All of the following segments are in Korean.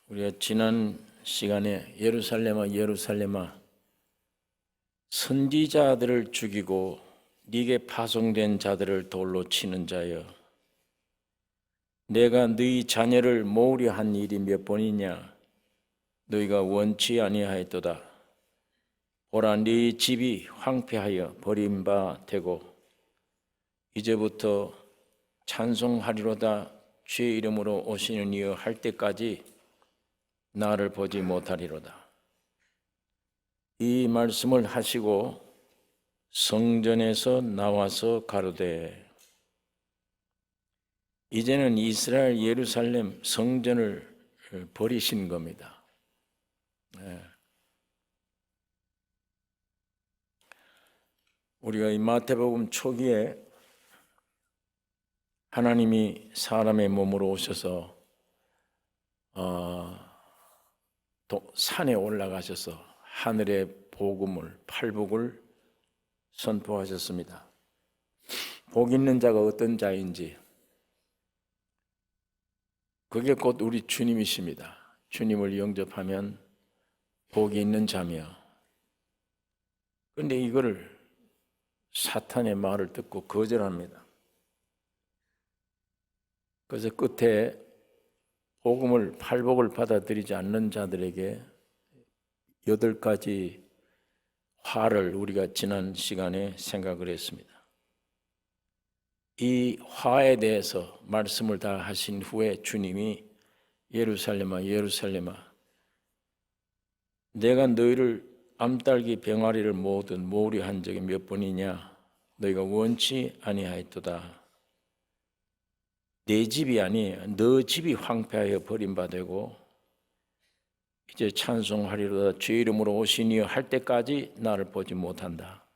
우리가 지난 시간에 예루살렘아 예루살렘아 선지자들을 죽이고 네게 파송된 자들을 돌로 치는 자여, 내가 너희 자녀를 모으려 한 일이 몇 번이냐? 너희가 원치 아니하였도다. 보라, 네 집이 황폐하여 버림바 되고 이제부터 찬송하리로다. 주의 이름으로 오시는 이여 할 때까지 나를 보지 못하리로다. 이 말씀을 하시고 성전에서 나와서 가로되, 이제는 이스라엘 예루살렘 성전을 버리신 겁니다. 우리가 이 마태복음 초기에 하나님이 사람의 몸으로 오셔서 산에 올라가셔서 하늘의 복음을, 팔복을 선포하셨습니다. 복 있는 자가 어떤 자인지, 그게 곧 우리 주님이십니다. 주님을 영접하면 복이 있는 자며, 그런데 이거를 사탄의 말을 듣고 거절합니다. 그래서 끝에 복음을, 팔복을 받아들이지 않는 자들에게 8가지 화를 우리가 지난 시간에 생각을 했습니다. 이 화에 대해서 말씀을 다 하신 후에 주님이 예루살렘아 예루살렘아, 내가 너희를 암딸기 병아리를 모으려 한 적이 몇 번이냐? 너희가 원치 아니하였도다. 내 집이 아니에요. 너 집이 황폐하여 버림받고 이제 찬송하리로다. 주의 이름으로 오시니여 할 때까지 나를 보지 못한다.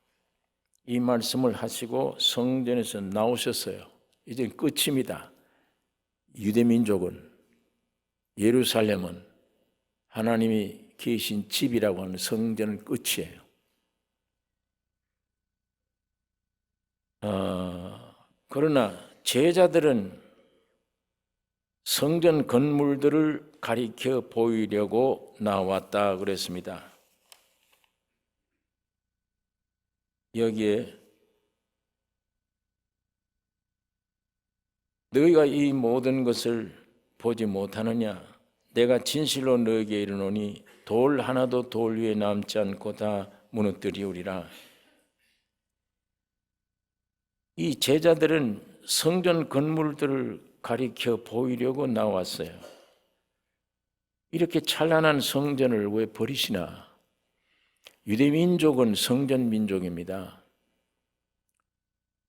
이 말씀을 하시고 성전에서 나오셨어요. 이제 끝입니다. 유대민족은, 예루살렘은 하나님이 계신 집이라고 하는 성전은 끝이에요. 그러나 제자들은 성전 건물들을 가리켜 보이려고 나왔다 그랬습니다. 여기에 너희가 이 모든 것을 보지 못하느냐? 내가 진실로 너희에게 이르노니 돌 하나도 돌 위에 남지 않고 다 무너뜨리우리라. 이 제자들은 성전 건물들을 가리켜 보이려고 나왔어요. 이렇게 찬란한 성전을 왜 버리시나? 유대민족은 성전 민족입니다.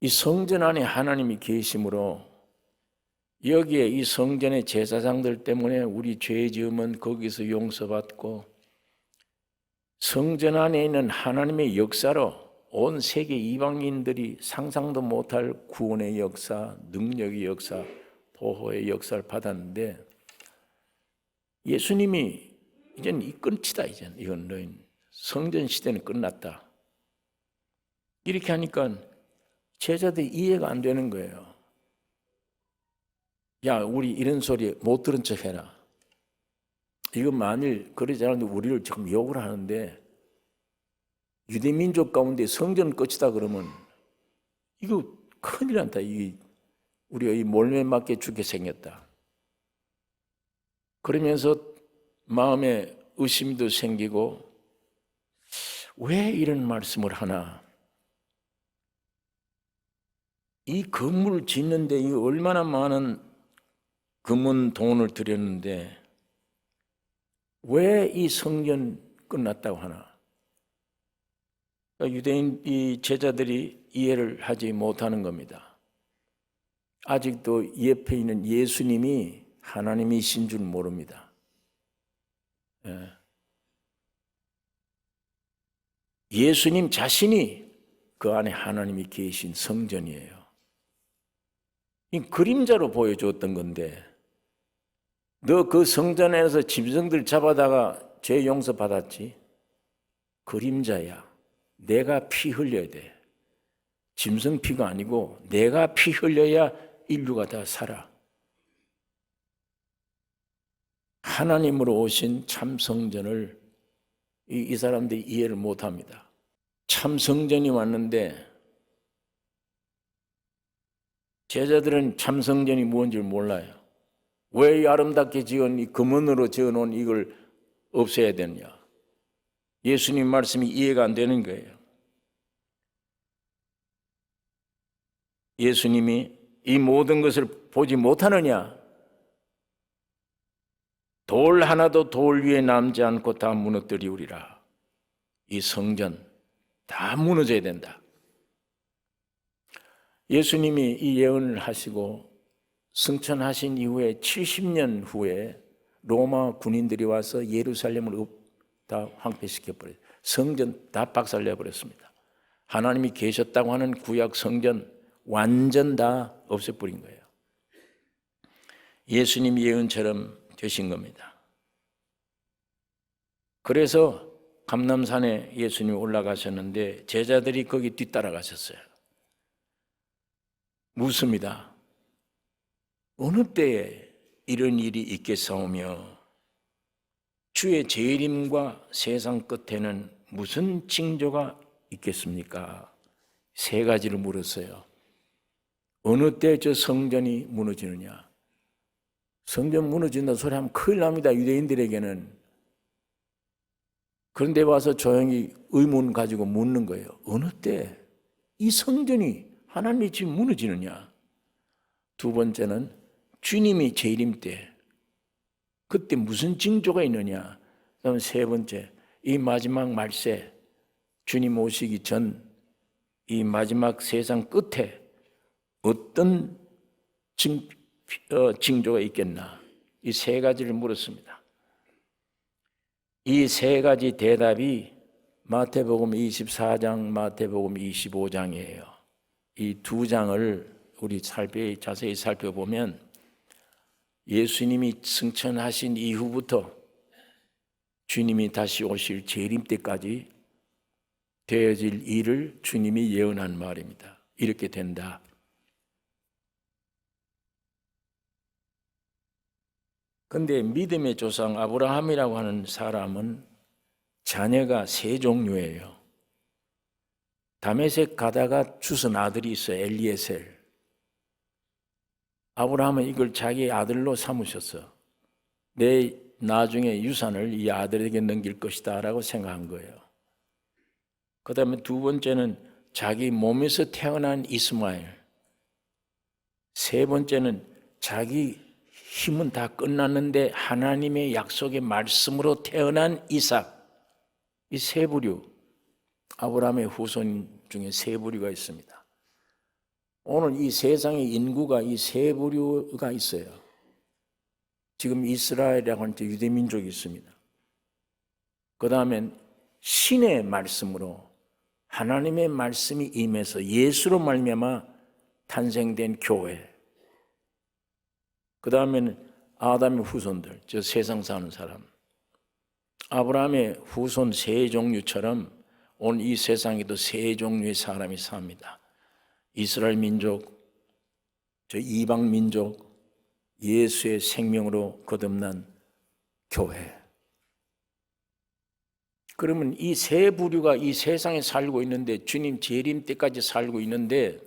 이 성전 안에 하나님이 계시므로 여기에 이 성전의 제사장들 때문에 우리 죄 지으면 거기서 용서받고, 성전 안에 있는 하나님의 역사로 온 세계 이방인들이 상상도 못할 구원의 역사, 능력의 역사, 보호의 역사를 받았는데, 예수님이 이제는 이 끝이다. 이건 너희 성전 시대는 끝났다. 이렇게 하니까 제자들이 이해가 안 되는 거예요. 야, 우리 이런 소리 못 들은 척 해라. 이거 만일 그러지 않으면 우리를 지금 욕을 하는데, 유대민족 가운데 성전 끝이다 그러면 이거 큰일 난다. 우리가 이 몰매 맞게 죽게 생겼다. 그러면서 마음에 의심도 생기고, 왜 이런 말씀을 하나? 이 건물을 짓는데 이 얼마나 많은 금은 돈을 들였는데 왜 이 성전 끝났다고 하나? 유대인 이 제자들이 이해를 하지 못하는 겁니다. 아직도 옆에 있는 예수님이 하나님이신 줄 모릅니다. 예수님 자신이 그 안에 하나님이 계신 성전이에요. 이 그림자로 보여줬던 건데, 너 그 성전에서 짐승들 잡아다가 죄 용서 받았지? 그림자야. 내가 피 흘려야 돼. 짐승 피가 아니고 내가 피 흘려야 인류가 다 살아. 하나님으로 오신 참 성전을 이 사람들이 이해를 못합니다. 참 성전이 왔는데 제자들은 참 성전이 무엇인지 몰라요. 왜 이 아름답게 지은 이 금은으로 지어놓은 이걸 없애야 되느냐. 예수님 말씀이 이해가 안 되는 거예요. 예수님이 이 모든 것을 보지 못하느냐? 돌 하나도 돌 위에 남지 않고 다 무너뜨리우리라. 이 성전 다 무너져야 된다. 예수님이 이 예언을 하시고 승천하신 이후에 70년 후에 로마 군인들이 와서 예루살렘을 다 황폐시켜버렸어요. 성전 다 박살내버렸습니다. 하나님이 계셨다고 하는 구약 성전 완전 다 없애버린 거예요. 예수님 예언처럼 되신 겁니다. 그래서 감람산에 예수님이 올라가셨는데 제자들이 거기 뒤따라가셨어요. 묻습니다. 어느 때에 이런 일이 있겠사오며 주의 재림과 세상 끝에는 무슨 징조가 있겠습니까? 세 가지를 물었어요. 어느 때 저 성전이 무너지느냐? 성전 무너진다 소리 하면 큰일 납니다. 유대인들에게는. 그런데 와서 조용히 의문 가지고 묻는 거예요. 어느 때 이 성전이 하나님의 집 무너지느냐? 두 번째는 주님이 재림 때 그때 무슨 징조가 있느냐? 그다음 세 번째 이 마지막 말세 주님 오시기 전 이 마지막 세상 끝에 어떤 징조가 있겠나? 이 세 가지를 물었습니다. 이 세 가지 대답이 마태복음 24장, 마태복음 25장이에요. 이 두 장을 우리 자세히 살펴보면 예수님이 승천하신 이후부터 주님이 다시 오실 재림 때까지 되어질 일을 주님이 예언한 말입니다. 이렇게 된다. 그런데 믿음의 조상 아브라함이라고 하는 사람은 자녀가 세 종류예요. 다메섹 가다가 주선 아들이 있어요. 엘리에셀. 아브라함은 이걸 자기 아들로 삼으셨어. 내 나중에 유산을 이 아들에게 넘길 것이다 라고 생각한 거예요. 그 다음에 두 번째는 자기 몸에서 태어난 이스마엘. 세 번째는 자기 힘은 다 끝났는데 하나님의 약속의 말씀으로 태어난 이삭. 이 세 부류, 아브라함의 후손 중에 세 부류가 있습니다. 오늘 이 세상의 인구가 이 세 부류가 있어요. 지금 이스라엘이라고 하는 유대민족이 있습니다. 그 다음엔 신의 말씀으로 하나님의 말씀이 임해서 예수로 말미암아 탄생된 교회. 그 다음에는 아담의 후손들, 저 세상 사는 사람. 아브라함의 후손 세 종류처럼 오늘 이 세상에도 세 종류의 사람이 삽니다. 이스라엘 민족, 저 이방 민족, 예수의 생명으로 거듭난 교회. 그러면 이 세 부류가 이 세상에 살고 있는데 주님 재림 때까지 살고 있는데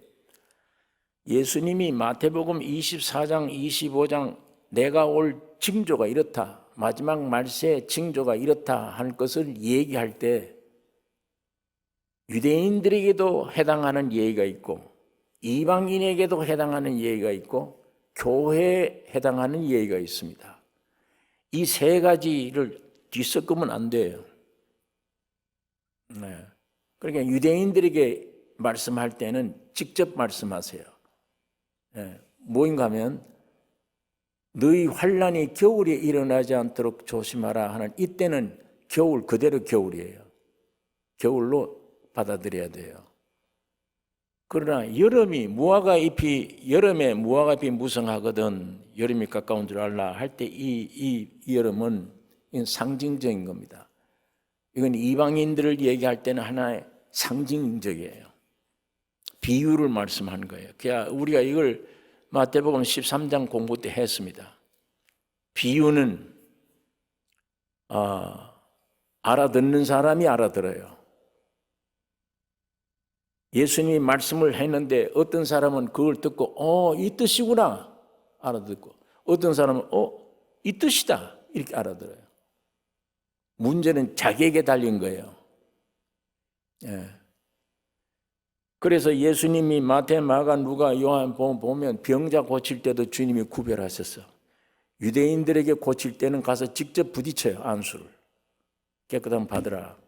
예수님이 마태복음 24장, 25장 내가 올 징조가 이렇다. 마지막 말세 징조가 이렇다 하는 것을 얘기할 때 유대인들에게도 해당하는 예의가 있고 이방인에게도 해당하는 예의가 있고 교회에 해당하는 예의가 있습니다. 이 세 가지를 뒤섞으면 안 돼요. 네. 그러니까 유대인들에게 말씀할 때는 직접 말씀하세요. 네. 뭐인가 하면 너희 환난이 겨울에 일어나지 않도록 조심하라 하는 이때는 겨울 그대로 겨울이에요. 겨울로 받아들여야 돼요. 그러나 여름에 무화과 잎이 무성하거든 여름이 가까운 줄 알라 할 때 이 여름은 상징적인 겁니다. 이건 이방인들을 얘기할 때는 하나의 상징적이에요. 비유를 말씀한 거예요. 그러니까 우리가 이걸 마태복음 13장 공부 때 했습니다. 비유는 알아듣는 사람이 알아들어요. 예수님이 말씀을 했는데 어떤 사람은 그걸 듣고 이 뜻이구나 알아듣고, 어떤 사람은 이 뜻이다 이렇게 알아들어요. 문제는 자기에게 달린 거예요. 그래서 예수님이 마태, 마가, 누가, 요한 보면 병자 고칠 때도 주님이 구별하셨어. 유대인들에게 고칠 때는 가서 직접 부딪혀요. 안수를 깨끗함 받으라.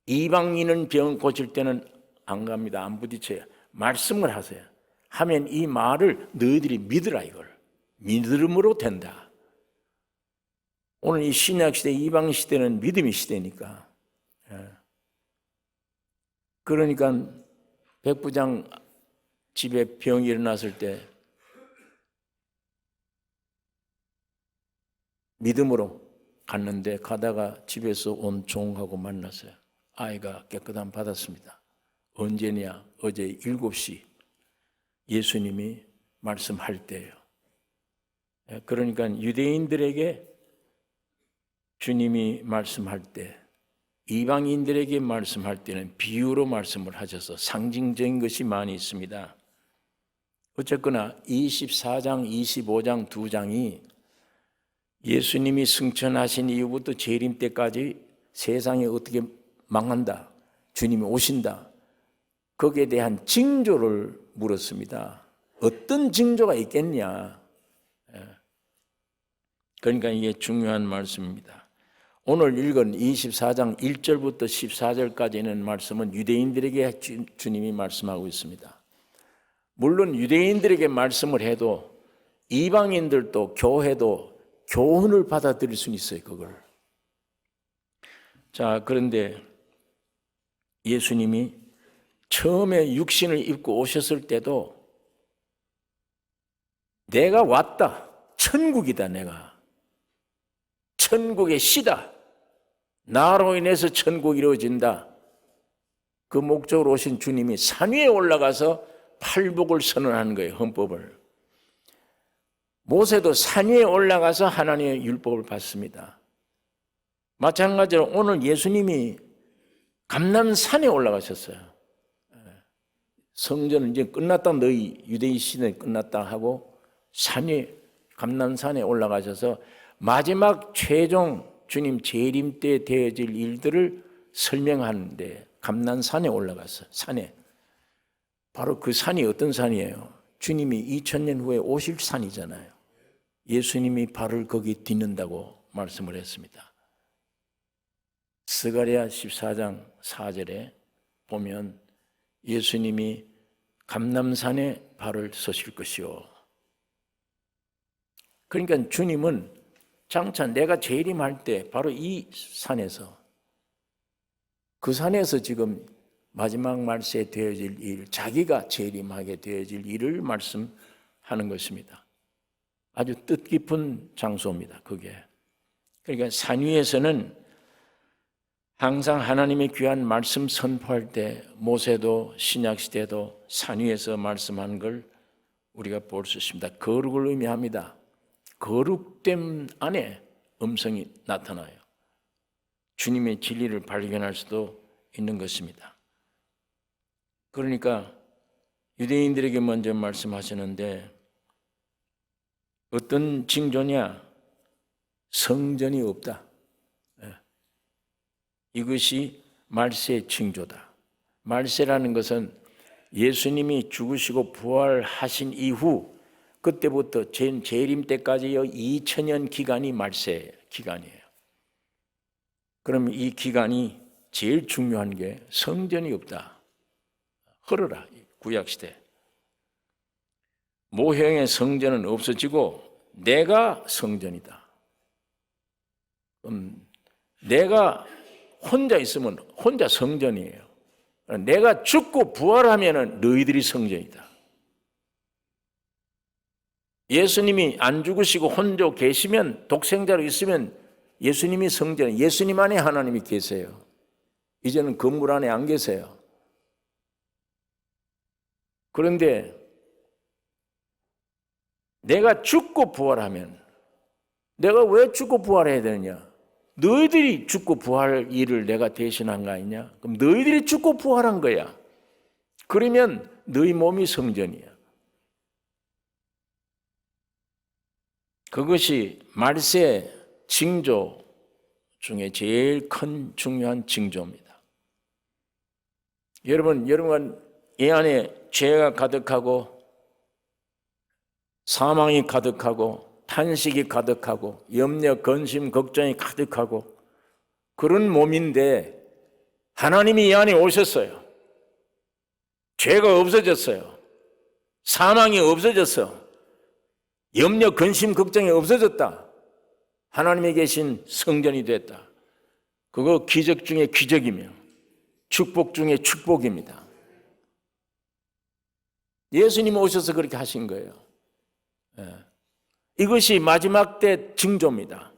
이방인은 병 고칠 때는 안 갑니다. 안 부딪혀요. 말씀을 하세요. 하면 이 말을 너희들이 믿으라. 이걸 믿음으로 된다. 오늘 이 신약 시대, 이방 시대는 믿음의 시대니까. 그러니까 백부장 집에 병이 일어났을 때 믿음으로 갔는데, 가다가 집에서 온 종하고 만났어요. 아이가 깨끗함 받았습니다. 언제냐? 어제 7시 예수님이 말씀할 때예요. 그러니까 유대인들에게 주님이 말씀할 때, 이방인들에게 말씀할 때는 비유로 말씀을 하셔서 상징적인 것이 많이 있습니다. 어쨌거나 24장, 25장 두 장이 예수님이 승천하신 이후부터 재림 때까지 세상이 어떻게 망한다, 주님이 오신다, 거기에 대한 징조를 물었습니다. 어떤 징조가 있겠냐. 그러니까 이게 중요한 말씀입니다. 오늘 읽은 24장 1절부터 14절까지는 말씀은 유대인들에게 주님이 말씀하고 있습니다. 물론 유대인들에게 말씀을 해도 이방인들도 교회도 교훈을 받아들일 수는 있어요. 그걸. 자, 그런데 예수님이 처음에 육신을 입고 오셨을 때도 내가 왔다, 천국이다, 내가 천국의 시다, 나로 인해서 천국이 이루어진다, 그 목적으로 오신 주님이 산 위에 올라가서 팔복을 선언하는 거예요. 헌법을. 모세도 산 위에 올라가서 하나님의 율법을 받습니다. 마찬가지로 오늘 예수님이 감람산에 올라가셨어요. 성전은 이제 끝났다, 너희 유대인 시대 끝났다 하고 산에, 감람산에 올라가셔서 마지막 최종 주님 재림 때 되어질 일들을 설명하는데 감람산에 올라갔어요. 산에. 바로 그 산이 어떤 산이에요? 주님이 2000년 후에 오실 산이잖아요. 예수님이 발을 거기 딛는다고 말씀을 했습니다. 스가랴 14장 4절에 보면 예수님이 감람산에 발을 서실 것이요. 그러니까 주님은 장차 내가 재림할 때 바로 이 산에서, 그 산에서 지금 마지막 말세에 되어질 일, 자기가 재림하게 되어질 일을 말씀하는 것입니다. 아주 뜻깊은 장소입니다. 그게. 그러니까 산 위에서는 항상 하나님의 귀한 말씀 선포할 때 모세도 신약시대도 산 위에서 말씀한 걸 우리가 볼 수 있습니다. 거룩을 의미합니다. 거룩됨 안에 음성이 나타나요. 주님의 진리를 발견할 수도 있는 것입니다. 그러니까 유대인들에게 먼저 말씀하시는데 어떤 징조냐? 성전이 없다. 이것이 말세의 징조다. 말세라는 것은 예수님이 죽으시고 부활하신 이후 그때부터 재림 때까지의 2000년 기간이 말세 기간이에요. 그럼 이 기간이 제일 중요한 게 성전이 없다. 흐르라, 구약시대. 모형의 성전은 없어지고 내가 성전이다. 내가 혼자 있으면 혼자 성전이에요. 내가 죽고 부활하면 너희들이 성전이다. 예수님이 안 죽으시고 혼자 계시면, 독생자로 있으면 예수님이 성전, 예수님 안에 하나님이 계세요. 이제는 건물 안에 안 계세요. 그런데 내가 죽고 부활하면 내가 왜 죽고 부활해야 되느냐? 너희들이 죽고 부활할 일을 내가 대신한 거 아니냐? 그럼 너희들이 죽고 부활한 거야. 그러면 너희 몸이 성전이야. 그것이 말세 징조 중에 제일 큰 중요한 징조입니다. 여러분 이 안에 죄가 가득하고 사망이 가득하고 탄식이 가득하고 염려, 근심, 걱정이 가득하고 그런 몸인데 하나님이 이 안에 오셨어요. 죄가 없어졌어요. 사망이 없어졌어. 염려, 근심, 걱정이 없어졌다. 하나님이 계신 성전이 됐다. 그거 기적 중에 기적이며 축복 중에 축복입니다. 예수님 오셔서 그렇게 하신 거예요. 이것이 마지막 때 징조입니다.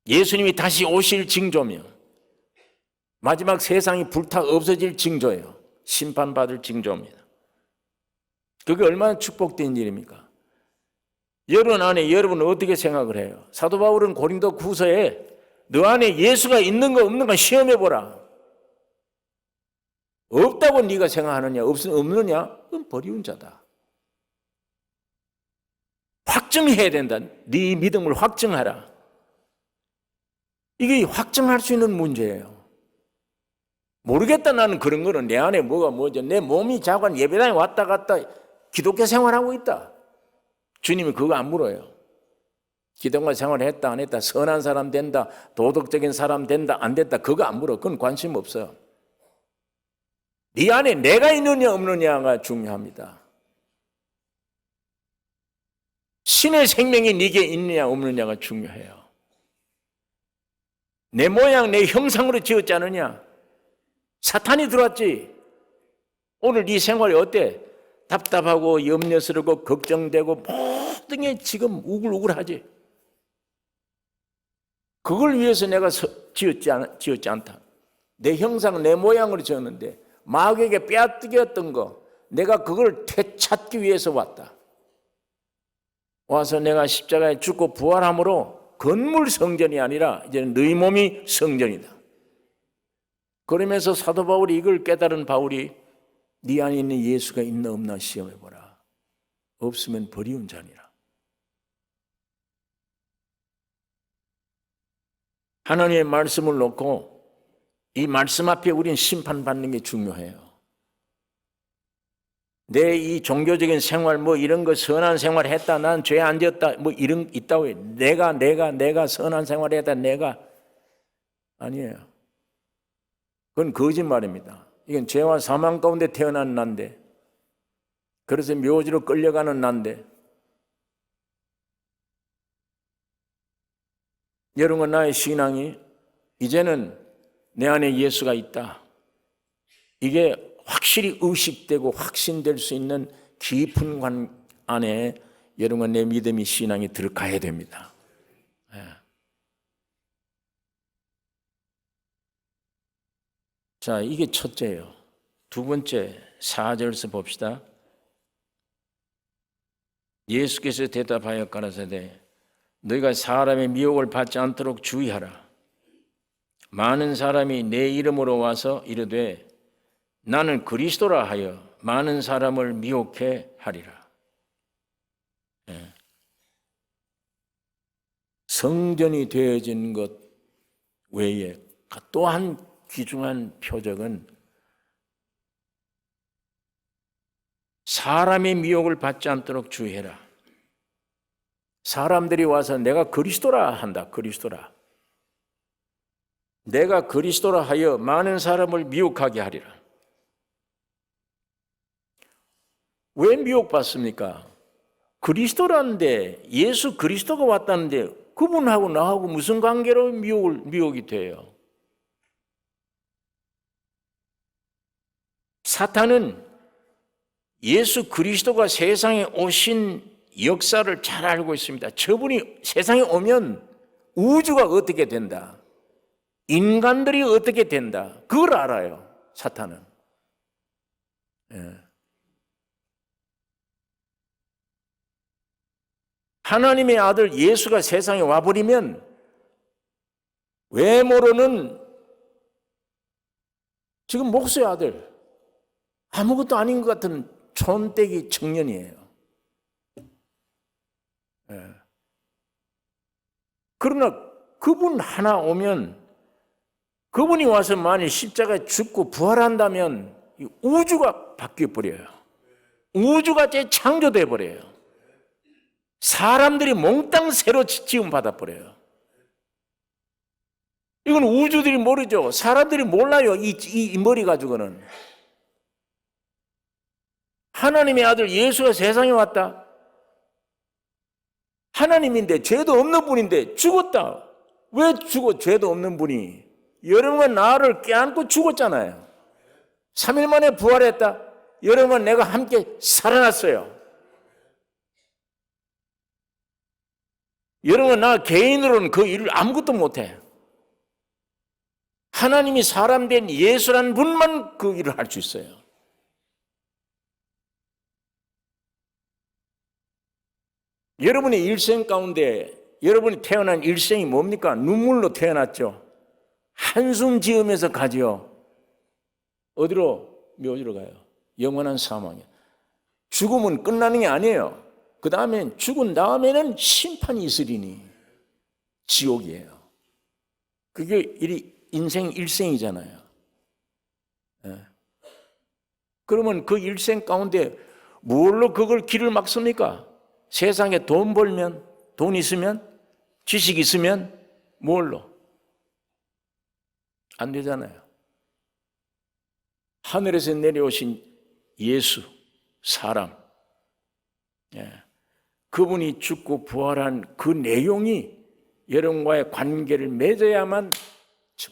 예수님이 다시 오실 징조며 마지막 세상이 불타 없어질 징조예요. 심판받을 징조입니다. 그게 얼마나 축복된 일입니까? 여러분 안에 여러분은 어떻게 생각을 해요? 사도 바울은 고린도 후서에 너 안에 예수가 있는 거 없는 거 시험해보라. 없다고 네가 생각하느냐 없느냐? 그건 버리운 자다. 확증해야 된다. 네 믿음을 확증하라. 이게 확증할 수 있는 문제예요. 모르겠다 나는 그런 거는 내 안에 뭐가 뭐죠. 내 몸이 자관 예배당에 왔다 갔다 기독교 생활하고 있다. 주님이 그거 안 물어요. 기독교 생활했다 안 했다, 선한 사람 된다, 도덕적인 사람 된다 안 됐다 그거 안 물어. 그건 관심 없어요. 네 안에 내가 있느냐 없느냐가 중요합니다. 신의 생명이 네게 있느냐 없느냐가 중요해요. 내 모양 내 형상으로 지었지 않느냐? 사탄이 들어왔지. 오늘 네 생활이 어때? 답답하고 염려스럽고 걱정되고 모든 게 지금 우글우글하지. 그걸 위해서 내가 지었지 않다. 내 형상 내 모양으로 지었는데 마귀에게 빼앗기었던 거 내가 그걸 되찾기 위해서 왔다. 와서 내가 십자가에 죽고 부활함으로 건물 성전이 아니라 이제는 너희 몸이 성전이다. 그러면서 사도 바울이 이걸 깨달은 바울이 네 안에 있는 예수가 있나 없나 시험해보라. 없으면 버리운 자니라. 하나님의 말씀을 놓고 이 말씀 앞에 우리는 심판받는 게 중요해요. 내 이 종교적인 생활 뭐 이런 거 선한 생활 했다 난 죄 안 지었다 뭐 이런 있다고 해. 내가 선한 생활 했다 내가 아니에요. 그건 거짓말입니다. 이건 죄와 사망 가운데 태어난 난데 그래서 묘지로 끌려가는 난데 여러분 나의 신앙이 이제는 내 안에 예수가 있다. 이게 확실히 의식되고 확신될 수 있는 깊은 관 안에 여러분 내 믿음이 신앙이 들어가야 됩니다. 네. 자, 이게 첫째예요. 두 번째 4절에서 봅시다. 예수께서 대답하여 가라사대 너희가 사람의 미혹을 받지 않도록 주의하라. 많은 사람이 내 이름으로 와서 이르되 나는 그리스도라 하여 많은 사람을 미혹해 하리라. 네. 성전이 되어진 것 외에 또 한 귀중한 표적은 사람의 미혹을 받지 않도록 주의해라. 사람들이 와서 내가 그리스도라 한다. 그리스도라. 내가 그리스도라 하여 많은 사람을 미혹하게 하리라. 왜 미혹받습니까? 그리스도라는데 예수 그리스도가 왔다는데 그분하고 나하고 무슨 관계로 미혹이 돼요? 사탄은 예수 그리스도가 세상에 오신 역사를 잘 알고 있습니다. 저분이 세상에 오면 우주가 어떻게 된다. 인간들이 어떻게 된다. 그걸 알아요. 사탄은. 예. 하나님의 아들 예수가 세상에 와버리면 외모로는 지금 목수의 아들, 아무것도 아닌 것 같은 촌떼기 청년이에요. 그러나 그분 하나 오면, 그분이 와서 만일 십자가에 죽고 부활한다면 우주가 바뀌어버려요. 우주가 재창조돼 버려요. 사람들이 몽땅 새로 지음 받아버려요. 이건 우주들이 모르죠. 사람들이 몰라요. 이 머리 가지고는. 하나님의 아들 예수가 세상에 왔다. 하나님인데 죄도 없는 분인데 죽었다. 왜 죽어? 죄도 없는 분이. 여러분과 나를 껴안고 죽었잖아요. 3일 만에 부활했다. 여러분과 내가 함께 살아났어요. 여러분, 나 개인으로는 그 일을 아무것도 못해. 하나님이 사람 된 예수라는 분만 그 일을 할 수 있어요. 여러분의 일생 가운데 여러분이 태어난 일생이 뭡니까? 눈물로 태어났죠. 한숨 지으면서 가지요. 어디로? 묘지로 가요. 영원한 사망이에요. 죽음은 끝나는 게 아니에요. 그 다음에 죽은 다음에는 심판이 있으리니 지옥이에요. 그게 인생 일생이잖아요. 그러면 그 일생 가운데 뭘로 그걸 길을 막습니까? 세상에 돈 벌면, 돈 있으면, 지식 있으면 뭘로? 안 되잖아요. 하늘에서 내려오신 예수, 사람, 그분이 죽고 부활한 그 내용이 여러분과의 관계를 맺어야만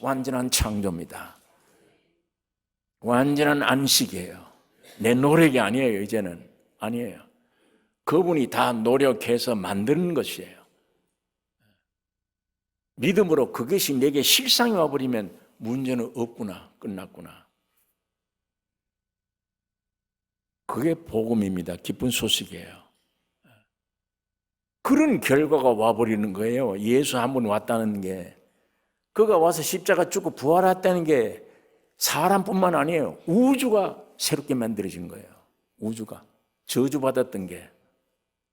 완전한 창조입니다. 완전한 안식이에요. 내 노력이 아니에요. 이제는 아니에요. 그분이 다 노력해서 만드는 것이에요. 믿음으로 그것이 내게 실상이 와버리면 문제는 없구나, 끝났구나. 그게 복음입니다. 기쁜 소식이에요. 그런 결과가 와버리는 거예요. 예수 한 번 왔다는 게. 그가 와서 십자가 죽고 부활했다는 게 사람뿐만 아니에요. 우주가 새롭게 만들어진 거예요. 우주가. 저주받았던 게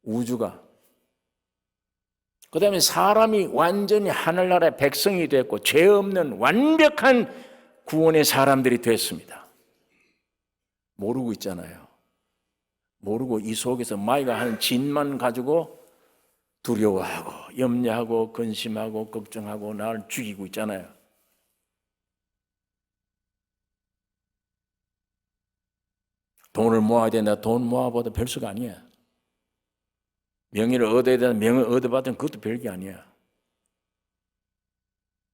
우주가. 그 다음에 사람이 완전히 하늘나라의 백성이 됐고 죄 없는 완벽한 구원의 사람들이 됐습니다. 모르고 있잖아요. 모르고 이 속에서 마귀가 하는 짓만 가지고 두려워하고 염려하고 근심하고 걱정하고 나를 죽이고 있잖아요. 돈을 모아야 된다. 돈 모아봐도 별수가 아니야. 명예를 얻어야 된다. 명예를 얻어봤더니 그것도 별게 아니야.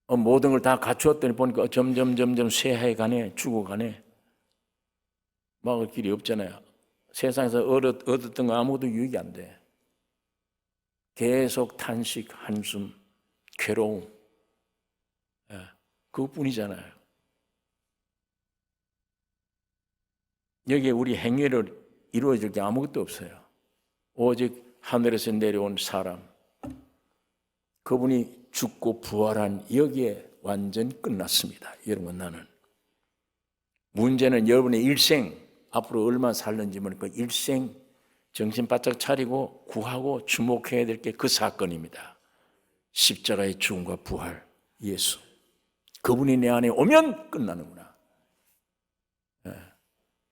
모든 걸 다 갖추었더니 보니까 점점 쇠해 가네. 죽어가네. 막을 길이 없잖아요. 세상에서 얻었던 거 아무것도 유익이 안 돼. 계속 탄식, 한숨, 괴로움. 그것뿐이잖아요. 여기에 우리 행위를 이루어질 게 아무것도 없어요. 오직 하늘에서 내려온 사람, 그분이 죽고 부활한 여기에 완전 끝났습니다. 여러분, 나는 문제는 여러분의 일생 앞으로 얼마나 살는지 모르니까 일생 정신 바짝 차리고 구하고 주목해야 될 게 그 사건입니다. 십자가의 죽음과 부활, 예수. 그분이 내 안에 오면 끝나는구나.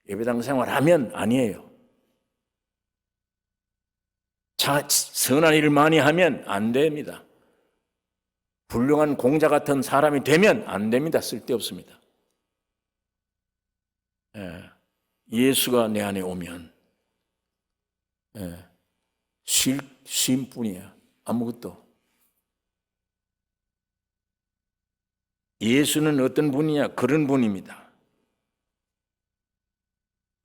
예배당 생활하면 아니에요. 선한 일을 많이 하면 안 됩니다. 훌륭한 공자 같은 사람이 되면 안 됩니다. 쓸데없습니다. 예수가 내 안에 오면 쉼뿐이야. 아무것도. 예수는 어떤 분이냐? 그런 분입니다.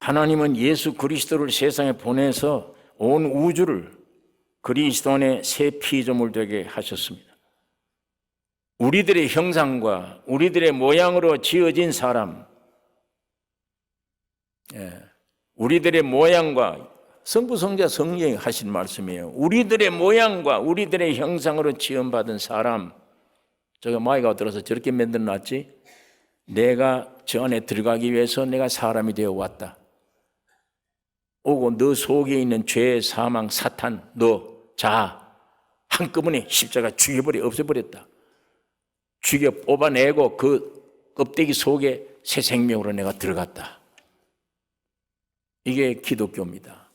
하나님은 예수 그리스도를 세상에 보내서 온 우주를 그리스도 안에 새 피조물 되게 하셨습니다. 우리들의 형상과 우리들의 모양으로 지어진 사람, 우리들의 모양과 성부, 성자, 성령이 하신 말씀이에요. 우리들의 모양과 우리들의 형상으로 지음받은 사람, 저거 마이가 들어서 저렇게 만들어 놨지? 내가 저 안에 들어가기 위해서 내가 사람이 되어 왔다. 오고 너 속에 있는 죄, 사망, 사탄, 너 자 한꺼번에 십자가 죽여버려 없애버렸다. 죽여 뽑아내고 그 껍데기 속에 새 생명으로 내가 들어갔다. 이게 기독교입니다.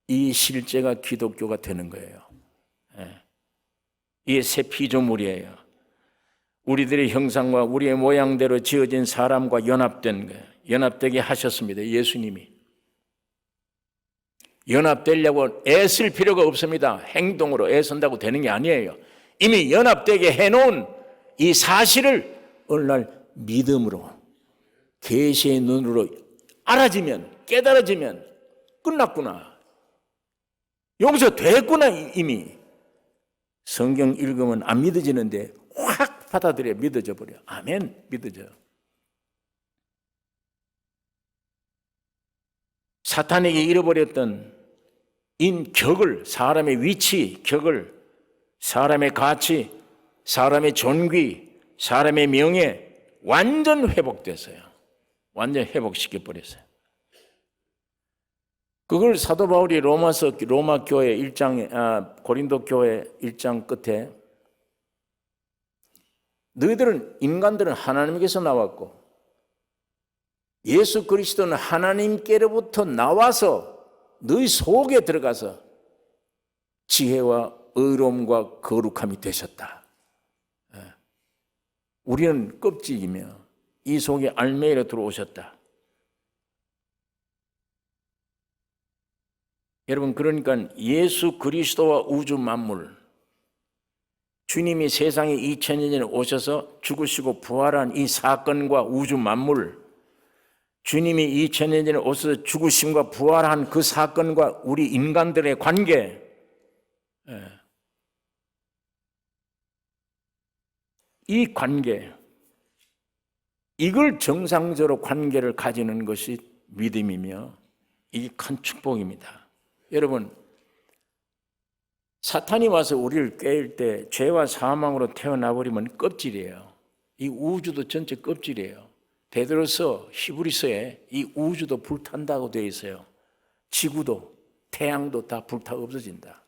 이 실제가 기독교가 되는 거예요. 이게 새 피조물이에요. 우리들의 형상과 우리의 모양대로 지어진 사람과 연합된 거예요. 연합되게 하셨습니다. 예수님이. 연합되려고 애쓸 필요가 없습니다. 행동으로 애쓴다고 되는 게 아니에요. 이미 연합되게 해놓은 이 사실을 어느 날 믿음으로 계시의 눈으로 알아지면, 깨달아지면 끝났구나. 용서됐구나. 이미 성경 읽으면 안 믿어지는데 확 받아들여 믿어져 버려. 아멘. 믿어져. 사탄에게 잃어버렸던 인격을, 사람의 위치, 격을, 사람의 가치, 사람의 존귀, 사람의 명예 완전 회복됐어요. 완전 회복시켜 버렸어요. 그걸 사도 바울이 로마 교회 1장, 고린도 교회 1장 끝에 너희들은, 인간들은 하나님께서 나왔고 예수 그리스도는 하나님께로부터 나와서 너희 속에 들어가서 지혜와 의로움과 거룩함이 되셨다. 우리는 껍질이며 이 속에 알맹이로 들어오셨다. 여러분, 그러니까 예수 그리스도와 우주 만물, 주님이 세상에 2000년 전에 오셔서 죽으시고 부활한 이 사건과 우주 만물, 주님이 2000년 전에 오셔서 죽으심과 부활한 그 사건과 우리 인간들의 관계, 이 관계, 이걸 정상적으로 관계를 가지는 것이 믿음이며 이게 큰 축복입니다. 여러분, 사탄이 와서 우리를 꿰일 때 죄와 사망으로 태어나버리면 껍질이에요. 이 우주도 전체 껍질이에요. 베드로서 히브리서에 이 우주도 불탄다고 되어 있어요. 지구도, 태양도 다 불타 없어진다.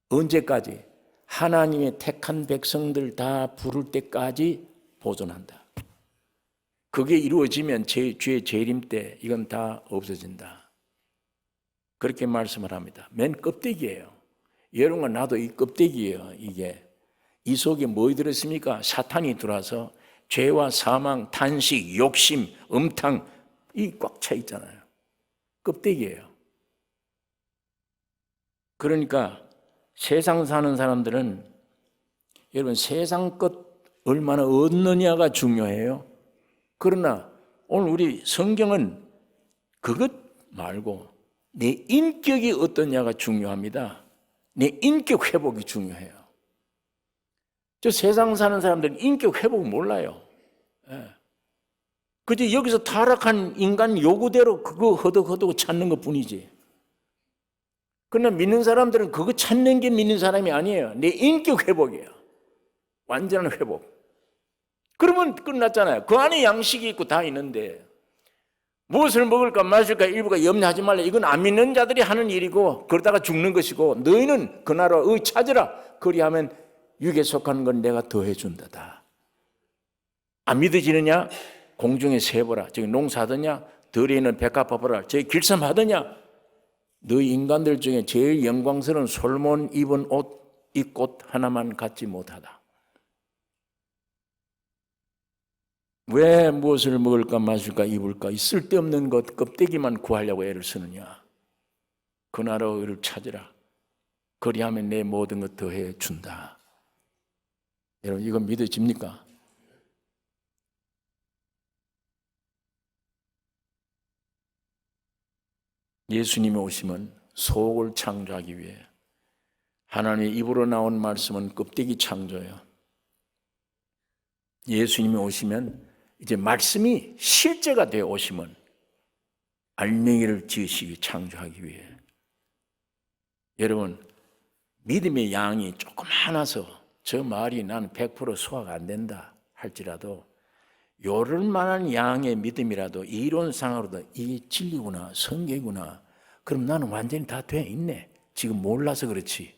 언제까지? 하나님의 택한 백성들 다 부를 때까지 보존한다. 그게 이루어지면 주의 재림 때 이건 다 없어진다. 그렇게 말씀을 합니다. 맨 껍데기예요. 여러분과 나도 이 껍데기예요. 이게 이 속에 뭐 들었습니까? 사탄이 들어와서 죄와 사망, 탄식, 욕심, 음탕 이 꽉 차 있잖아요. 껍데기예요. 그러니까 세상 사는 사람들은 여러분 세상 것 얼마나 얻느냐가 중요해요. 그러나 오늘 우리 성경은 그것 말고 내 인격이 어떠냐가 중요합니다. 내 인격 회복이 중요해요. 저 세상 사는 사람들은 인격 회복 몰라요. 그저 여기서 타락한 인간 요구대로 그거 허덕허덕 찾는 것 뿐이지. 그러나 믿는 사람들은 그거 찾는 게 믿는 사람이 아니에요. 내 인격 회복이에요. 완전한 회복. 그러면 끝났잖아요. 그 안에 양식이 있고 다 있는데 무엇을 먹을까 마실까 일부가 염려하지 말라. 이건 안 믿는 자들이 하는 일이고 그러다가 죽는 것이고 너희는 그 나라의 찾으라. 그리하면 육에 속하는 건 내가 더해준다다. 안 믿어지느냐? 공중에 새보라. 저기 농사하더냐? 들에 있는 백합화 보라. 저기 길쌈하더냐? 너희 인간들 중에 제일 영광스러운 솔몬 입은 옷, 이 꽃 하나만 갖지 못하다. 왜 무엇을 먹을까 마실까 입을까 이 쓸데없는 것 껍데기만 구하려고 애를 쓰느냐. 그 나라를 찾으라. 그리하면 내 모든 것 더해 준다. 여러분 이건 믿어집니까? 예수님이 오시면 속을 창조하기 위해 하나님의 입으로 나온 말씀은 껍데기 창조예요. 예수님이 오시면 이제 말씀이 실제가 되어 오시면 알맹이를 지으시기 창조하기 위해. 여러분, 믿음의 양이 조금 많아서 저 말이 나는 100% 소화가 안 된다 할지라도 요럴 만한 양의 믿음이라도 이론상으로도 이게 진리구나, 성경이구나. 그럼 나는 완전히 다 돼 있네. 지금 몰라서 그렇지.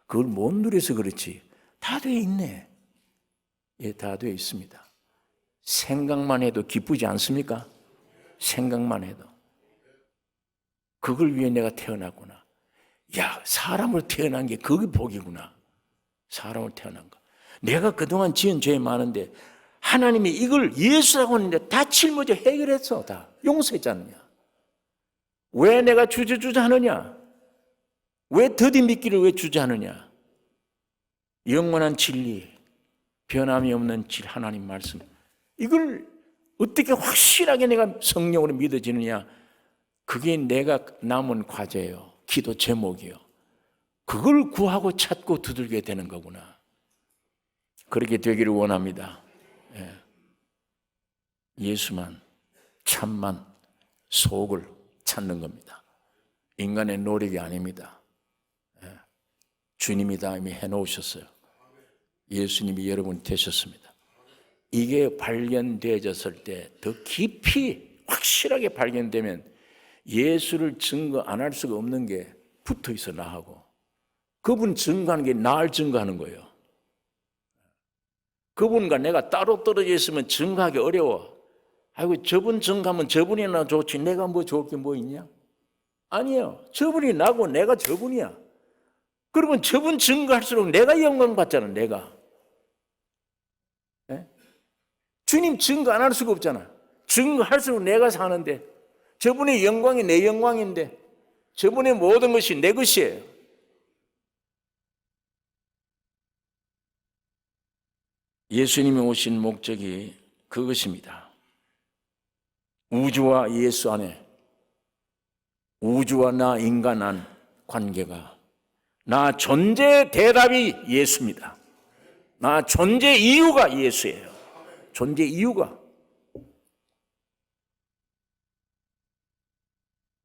그걸 못 누려서 그렇지. 다 돼 있네. 예, 다 돼 있습니다. 생각만 해도 기쁘지 않습니까? 생각만 해도. 그걸 위해 내가 태어났구나. 야, 사람으로 태어난 게 그게 복이구나. 사람으로 태어난 거. 내가 그동안 지은 죄 많은데 하나님이 이걸 예수라고 하는데 다 짊어져 해결했어. 다 용서했지 않느냐. 왜 내가 주저주저 하느냐? 왜 더디 믿기를 왜 주저하느냐? 영원한 진리, 변함이 없는 질 하나님 말씀, 이걸 어떻게 확실하게 내가 성령으로 믿어지느냐? 그게 내가 남은 과제예요. 기도 제목이요. 그걸 구하고 찾고 두들게 되는 거구나. 그렇게 되기를 원합니다. 예. 예수만, 참만, 속을 찾는 겁니다. 인간의 노력이 아닙니다. 예. 주님이 다 이미 해놓으셨어요. 예수님이 여러분 되셨습니다. 이게 발견되어졌을 때 더 깊이 확실하게 발견되면 예수를 증거 안 할 수가 없는 게 붙어 있어 나하고. 그분 증거하는 게 나를 증거하는 거예요. 그분과 내가 따로 떨어져 있으면 증거하기 어려워. 아이고 저분 증거하면 저분이나 좋지 내가 뭐 좋을 게 뭐 있냐? 아니에요. 저분이 나고 내가 저분이야. 그러면 저분 증거할수록 내가 영광 받잖아. 내가. 네? 주님 증거 안 할 수가 없잖아. 증거할수록 내가 사는데 저분의 영광이 내 영광인데 저분의 모든 것이 내 것이에요. 예수님이 오신 목적이 그것입니다. 우주와 예수 안에, 우주와 나 인간 안 관계가, 나 존재 대답이 예수입니다. 나 존재 이유가 예수예요. 존재 이유가.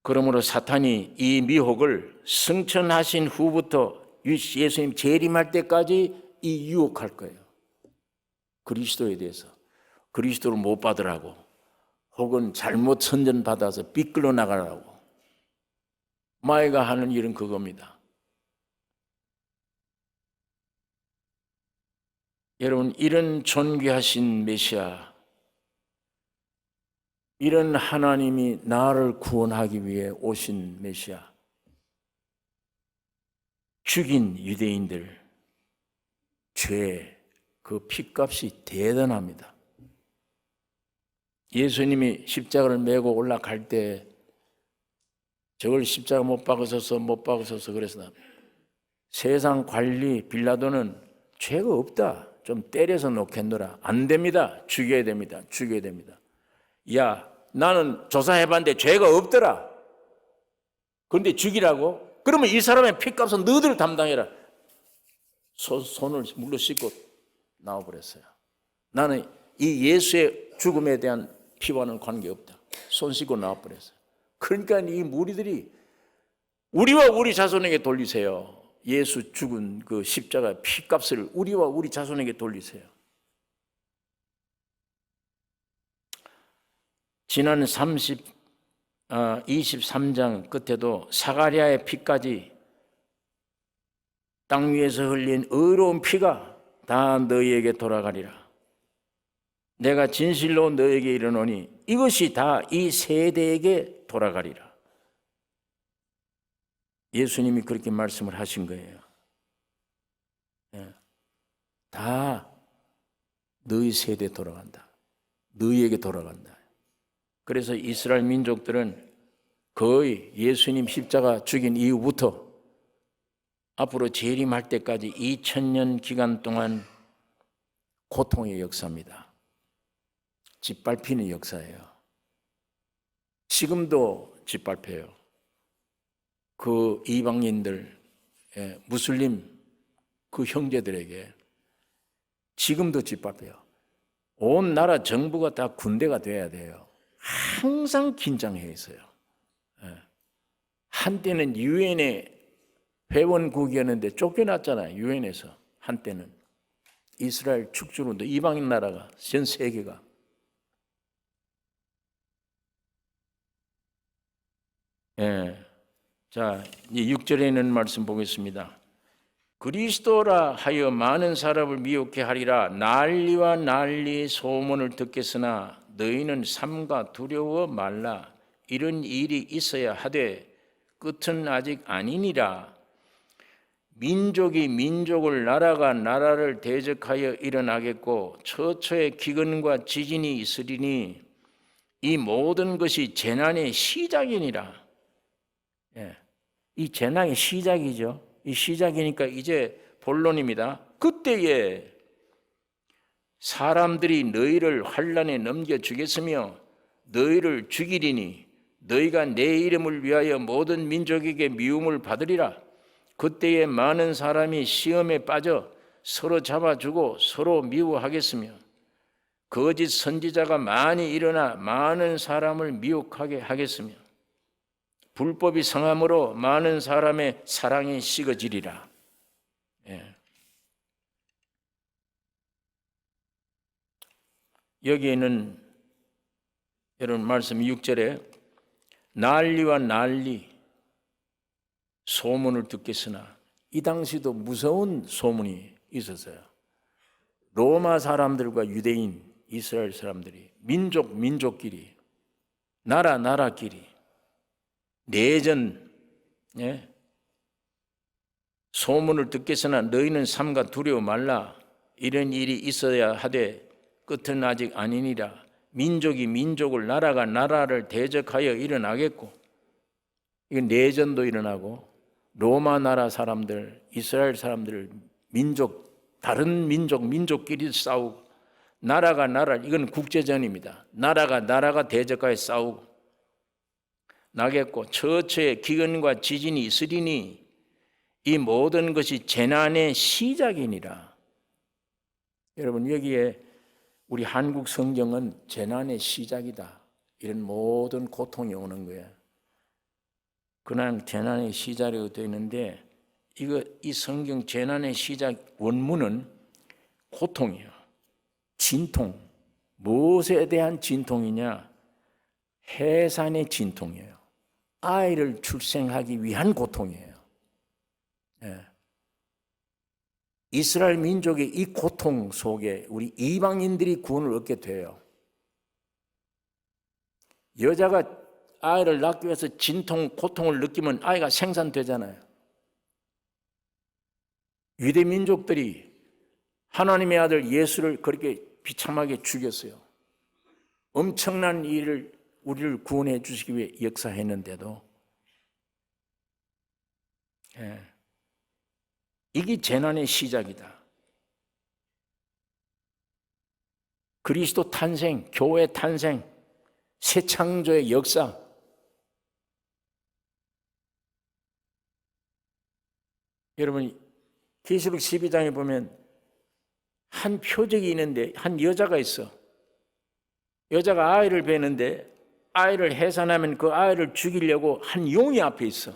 그러므로 사탄이 이 미혹을 승천하신 후부터 예수님 재림할 때까지 이 유혹할 거예요. 그리스도에 대해서. 그리스도를 못 받으라고, 혹은 잘못 선전받아서 삐끌어 나가라고. 마귀가 하는 일은 그겁니다. 여러분, 이런 존귀하신 메시아, 이런 하나님이 나를 구원하기 위해 오신 메시아, 죽인 유대인들 죄, 그 핏값이 대단합니다. 예수님이 십자가를 메고 올라갈 때 저걸 십자가 못 박으셔서 그래서 세상 관리 빌라도는 죄가 없다. 좀 때려서 놓겠노라. 안 됩니다. 죽여야 됩니다. 죽여야 됩니다. 야, 나는 조사해봤는데 죄가 없더라. 그런데 죽이라고? 그러면 이 사람의 핏값은 너희들 담당해라. 손을 물로 씻고 나와버렸어요. 나는 이 예수의 죽음에 대한 피와는 관계없다. 손 씻고 나와버렸어요. 그러니까 이 무리들이 우리와 우리 자손에게 돌리세요. 예수 죽은 그 십자가 피값을 우리와 우리 자손에게 돌리세요. 지난 23장 끝에도 사가랴의 피까지 땅 위에서 흘린 의로운 피가 다 너희에게 돌아가리라. 내가 진실로 너희에게 이르노니 이것이 다 이 세대에게 돌아가리라. 예수님이 그렇게 말씀을 하신 거예요. 다 너희 세대에 돌아간다. 너희에게 돌아간다. 그래서 이스라엘 민족들은 거의 예수님 십자가 죽인 이후부터 앞으로 재림할 때까지 2000년 기간 동안 고통의 역사입니다. 짓밟히는 역사예요. 지금도 짓밟혀요. 그 이방인들, 무슬림 그 형제들에게 지금도 짓밟혀요. 온 나라 정부가 다 군대가 돼야 돼요. 항상 긴장해 있어요. 한때는 유엔의 회원국이었는데 쫓겨났잖아요. 유엔에서. 한때는 이스라엘 축출운동, 이방인 나라가, 전 세계가. 예. 자, 이 6절에 있는 말씀 보겠습니다. 그리스도라 하여 많은 사람을 미혹해 하리라. 난리와 난리 소문을 듣겠으나 너희는 삼가 두려워 말라. 이런 일이 있어야 하되 끝은 아직 아니니라. 민족이 민족을, 나라가 나라를 대적하여 일어나겠고 처처에 기근과 지진이 있으리니 이 모든 것이 재난의 시작이니라. 예. 이 재난의 시작이죠. 이 시작이니까 이제 본론입니다. 그때에 사람들이 너희를 환난에 넘겨주겠으며 너희를 죽이리니 너희가 내 이름을 위하여 모든 민족에게 미움을 받으리라. 그때에 많은 사람이 시험에 빠져 서로 잡아주고 서로 미워하겠으며 거짓 선지자가 많이 일어나 많은 사람을 미혹하게 하겠으며 불법이 성함으로 많은 사람의 사랑이 식어지리라. 예. 여기에는 여러분 말씀 6절에 난리와 난리 소문을 듣겠으나, 이 당시도 무서운 소문이 있었어요. 로마 사람들과 유대인, 이스라엘 사람들이, 민족끼리, 나라끼리 내전, 예? 소문을 듣겠으나 너희는 삼가 두려워 말라. 이런 일이 있어야 하되 끝은 아직 아니니라. 민족이 민족을, 나라가 나라를 대적하여 일어나겠고, 이건 내전도 일어나고 로마 나라 사람들, 이스라엘 사람들, 다른 민족끼리 싸우고, 나라가 이건 국제전입니다. 나라가 대적하여 싸우고 나겠고 처처에 기근과 지진이 있으리니 이 모든 것이 재난의 시작이니라. 여러분, 여기에 우리 한국 성경은 재난의 시작이다, 이런 모든 고통이 오는 거예요. 그냥 재난의 시작이라고 되어 있는데 이 성경 재난의 시작 원문은 고통이에요. 진통. 무엇에 대한 진통이냐? 해산의 진통이에요. 아이를 출생하기 위한 고통이에요. 예. 이스라엘 민족의 이 고통 속에 우리 이방인들이 구원을 얻게 돼요. 여자가 아이를 낳기 위해서 고통을 느끼면 아이가 생산되잖아요. 유대 민족들이 하나님의 아들 예수를 그렇게 비참하게 죽였어요. 엄청난 일을 우리를 구원해 주시기 위해 역사했는데도 이게 재난의 시작이다. 그리스도 탄생, 교회 탄생, 새 창조의 역사. 여러분, 계시록 12장에 보면 한 표적이 있는데 한 여자가 있어. 여자가 아이를 베는데 아이를 해산하면 그 아이를 죽이려고 한 용이 앞에 있어.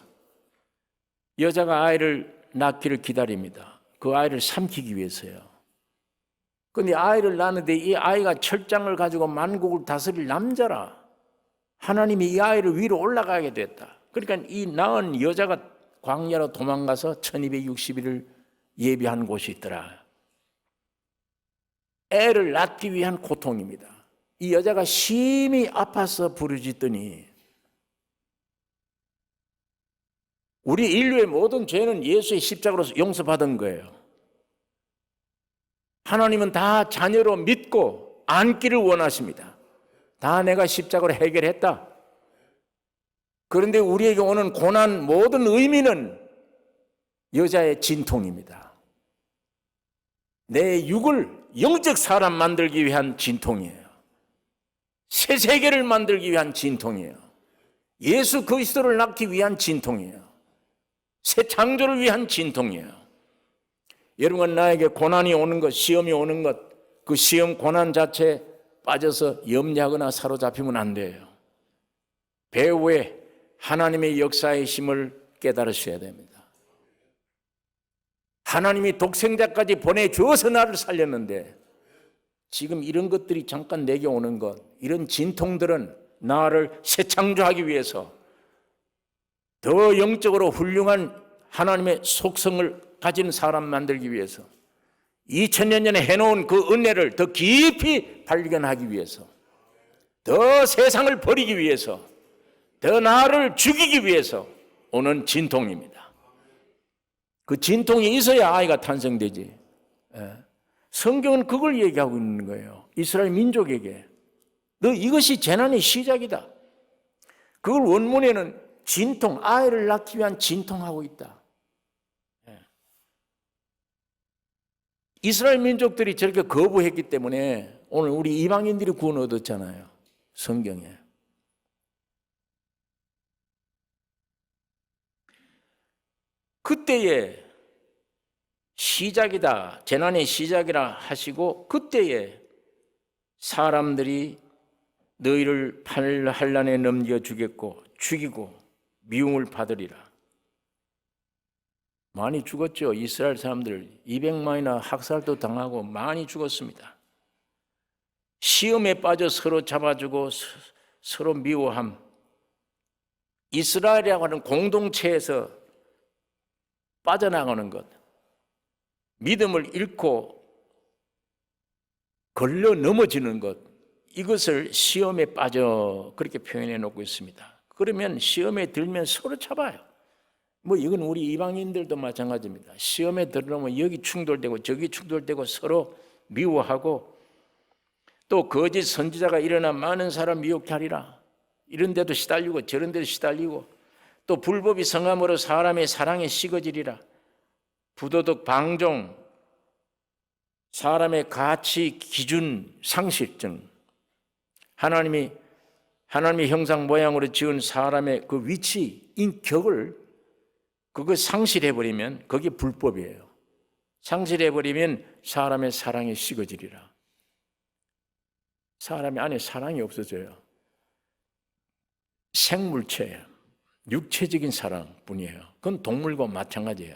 여자가 아이를 낳기를 기다립니다. 그 아이를 삼키기 위해서요. 그런데 아이를 낳는데 이 아이가 철장을 가지고 만국을 다스릴 남자라. 하나님이 이 아이를 위로 올라가게 됐다. 그러니까 이 낳은 여자가 광야로 도망가서 1260일을 예비한 곳이 있더라. 애를 낳기 위한 고통입니다. 이 여자가 심히 아파서 부르짖더니, 우리 인류의 모든 죄는 예수의 십자가로서 용서받은 거예요. 하나님은 다 자녀로 믿고 안기를 원하십니다. 다 내가 십자가로 해결했다. 그런데 우리에게 오는 고난 모든 의미는 여자의 진통입니다. 내 육을 영적 사람 만들기 위한 진통이에요. 새 세계를 만들기 위한 진통이에요. 예수 그리스도를 낳기 위한 진통이에요. 새 창조를 위한 진통이에요. 여러분, 나에게 고난이 오는 것, 시험이 오는 것, 그 시험 고난 자체에 빠져서 염려하거나 사로잡히면 안 돼요. 배후에 하나님의 역사의 힘을 깨달으셔야 됩니다. 하나님이 독생자까지 보내주어서 나를 살렸는데 지금 이런 것들이 잠깐 내게 오는 것, 이런 진통들은 나를 새 창조하기 위해서 더 영적으로 훌륭한 하나님의 속성을 가진 사람 만들기 위해서 2000년 전에 해놓은 그 은혜를 더 깊이 발견하기 위해서 더 세상을 버리기 위해서 더 나를 죽이기 위해서 오는 진통입니다. 그 진통이 있어야 아이가 탄생되지. 성경은 그걸 얘기하고 있는 거예요. 이스라엘 민족에게 너 이것이 재난의 시작이다. 그걸 원문에는 진통, 아이를 낳기 위한 진통하고 있다. 이스라엘 민족들이 저렇게 거부했기 때문에 오늘 우리 이방인들이 구원 얻었잖아요. 성경에. 그때에 시작이다, 재난의 시작이라 하시고 그때에 사람들이 너희를 환란에 넘겨 주겠고 죽이고 미움을 받으리라. 많이 죽었죠. 이스라엘 사람들 200만이나 학살도 당하고 많이 죽었습니다. 시험에 빠져 서로 잡아주고 서로 미워함. 이스라엘이라고 하는 공동체에서 빠져나가는 것, 믿음을 잃고 걸려 넘어지는 것, 이것을 시험에 빠져 그렇게 표현해 놓고 있습니다. 그러면 시험에 들면 서로 잡아요. 뭐 이건 우리 이방인들도 마찬가지입니다. 시험에 들어오면 여기 충돌되고 저기 충돌되고 서로 미워하고 또 거짓 선지자가 일어나 많은 사람 미혹게 하리라. 이런 데도 시달리고 저런 데도 시달리고 또 불법이 성함으로 사람의 사랑에 식어지리라. 부도덕 방종, 사람의 가치 기준 상실증, 하나님의 형상 모양으로 지은 사람의 그 위치, 인격을 그거 상실해버리면 그게 불법이에요. 상실해버리면 사람의 사랑에 식어지리라. 사람의 안에 사랑이 없어져요. 생물체예요. 육체적인 사랑뿐이에요. 그건 동물과 마찬가지예요.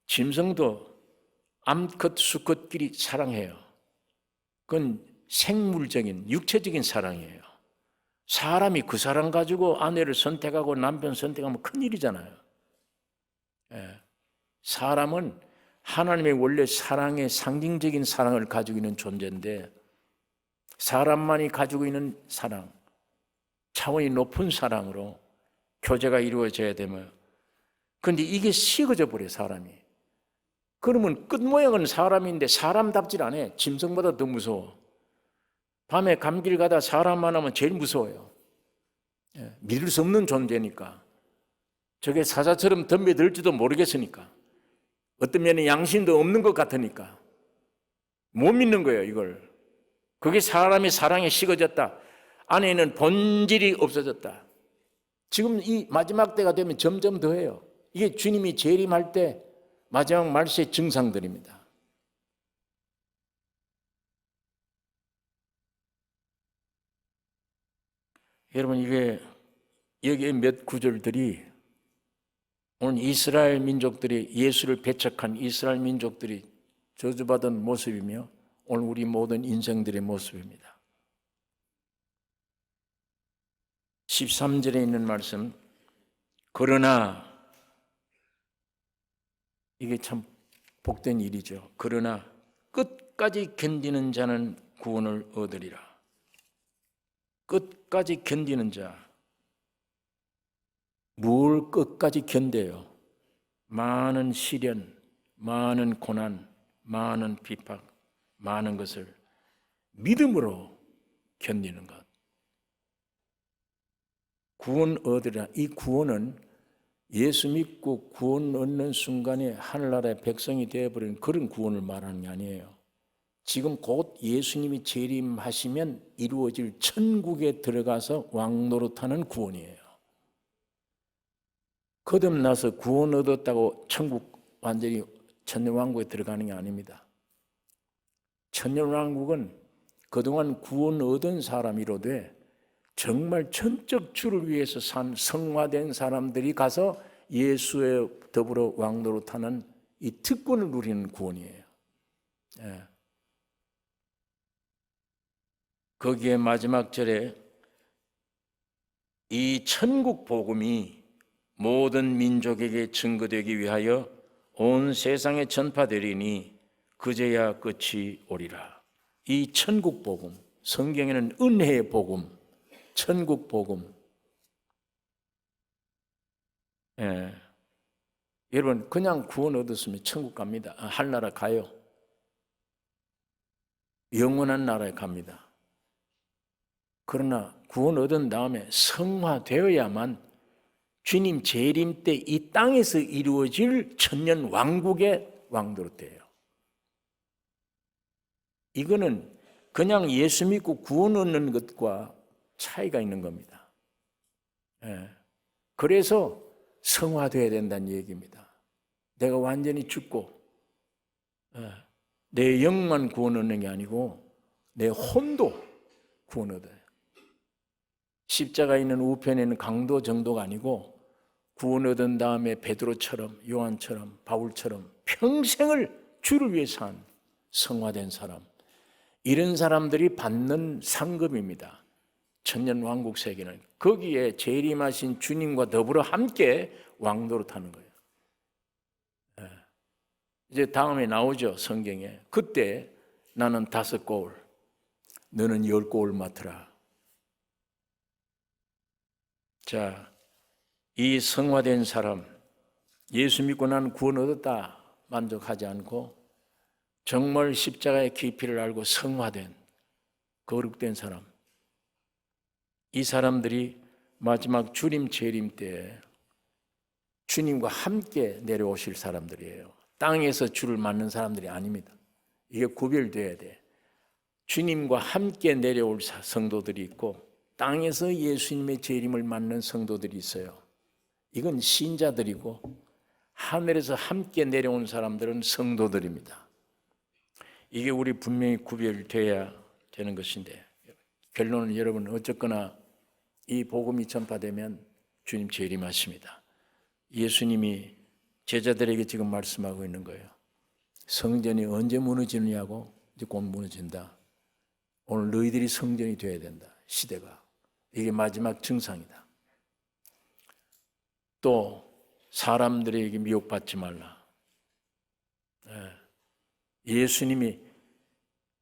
짐승도 암컷, 수컷끼리 사랑해요. 그건 생물적인, 육체적인 사랑이에요. 사람이 그 사랑 가지고 아내를 선택하고 남편 선택하면 큰일이잖아요. 사람은 하나님의 원래 사랑의 상징적인 사랑을 가지고 있는 존재인데 사람만이 가지고 있는 사랑, 차원이 높은 사랑으로 교제가 이루어져야 되면 그런데 이게 식어져 버려요, 사람이. 그러면 끝모양은 사람인데 사람답질 않아. 짐승보다 더 무서워. 밤에 감길 가다 사람 만나면 제일 무서워요. 믿을 수 없는 존재니까. 저게 사자처럼 덤벼들지도 모르겠으니까. 어떤 면에 양심도 없는 것 같으니까. 못 믿는 거예요, 이걸. 그게 사람의 사랑에 식어졌다. 안에는 본질이 없어졌다. 지금 이 마지막 때가 되면 점점 더해요. 이게 주님이 재림할 때 마지막 말세의 증상들입니다. 여러분, 이게 여기에 몇 구절들이 오늘 이스라엘 민족들이 예수를 배척한 이스라엘 민족들이 저주받은 모습이며 오늘 우리 모든 인생들의 모습입니다. 13절에 있는 말씀, 그러나 이게 참 복된 일이죠. 그러나 끝까지 견디는 자는 구원을 얻으리라. 끝까지 견디는 자. 뭘 끝까지 견뎌요? 많은 시련, 많은 고난, 많은 비박, 많은 것을 믿음으로 견디는 것. 구원 얻으리라. 이 구원은 예수 믿고 구원 얻는 순간에 하늘나라의 백성이 되어버리는 그런 구원을 말하는 게 아니에요. 지금 곧 예수님이 재림하시면 이루어질 천국에 들어가서 왕노릇하는 구원이에요. 거듭나서 구원 얻었다고 천국 완전히 천년왕국에 들어가는 게 아닙니다. 천년왕국은 그동안 구원 얻은 사람이로되 정말 전적 주를 위해서 산 성화된 사람들이 가서 예수의 더불어 왕노릇하는 이 특권을 누리는 구원이에요. 예. 거기에 마지막 절에 이 천국 복음이 모든 민족에게 증거되기 위하여 온 세상에 전파되리니 그제야 끝이 오리라. 이 천국 복음, 성경에는 은혜의 복음, 천국 복음. 예. 여러분 그냥 구원 얻었으면 천국 갑니다. 하늘나라 가요. 영원한 나라에 갑니다. 그러나 구원 얻은 다음에 성화되어야만 주님 재림 때 이 땅에서 이루어질 천년 왕국의 왕노릇이에요. 이거는 그냥 예수 믿고 구원 얻는 것과 차이가 있는 겁니다. 예. 그래서 성화되어야 된다는 얘기입니다. 내가 완전히 죽고 내 영만 구원 얻는 게 아니고 내 혼도 구원 얻어요. 십자가 있는 우편에는 강도 정도가 아니고 구원 얻은 다음에 베드로처럼 요한처럼 바울처럼 평생을 주를 위해서 산 성화된 사람, 이런 사람들이 받는 상급입니다. 천년 왕국 세계는 거기에 재림하신 주님과 더불어 함께 왕노릇하는 거예요. 이제 다음에 나오죠, 성경에. 그때 나는 5 너는 10 맡으라. 자, 이 성화된 사람, 예수 믿고 나는 구원 얻었다 만족하지 않고 정말 십자가의 깊이를 알고 성화된, 거룩된 사람, 이 사람들이 마지막 주님 재림 때 주님과 함께 내려오실 사람들이에요. 땅에서 주를 맞는 사람들이 아닙니다. 이게 구별돼야 돼. 주님과 함께 내려올 성도들이 있고 땅에서 예수님의 재림을 맞는 성도들이 있어요. 이건 신자들이고 하늘에서 함께 내려온 사람들은 성도들입니다. 이게 우리 분명히 구별돼야 되는 것인데, 결론은 여러분 어쨌거나 이 복음이 전파되면 주님 재림하십니다. 예수님이 제자들에게 지금 말씀하고 있는 거예요. 성전이 언제 무너지느냐고. 이제 곧 무너진다. 오늘 너희들이 성전이 되어야 된다. 시대가. 이게 마지막 증상이다. 또 사람들에게 미혹받지 말라. 예수님이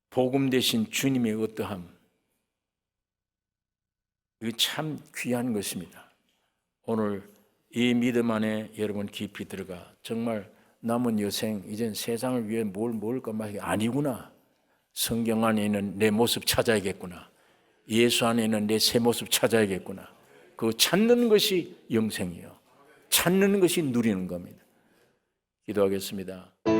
복음 대신 주님의 어떠함, 이거 참 귀한 것입니다. 오늘 이 믿음 안에 여러분 깊이 들어가 정말 남은 여생 이젠 세상을 위해 뭘 먹을까 말이 아니구나. 성경 안에 있는 내 모습 찾아야겠구나. 예수 안에 있는 내 새 모습 찾아야겠구나. 그거 찾는 것이 영생이요. 찾는 것이 누리는 겁니다. 기도하겠습니다.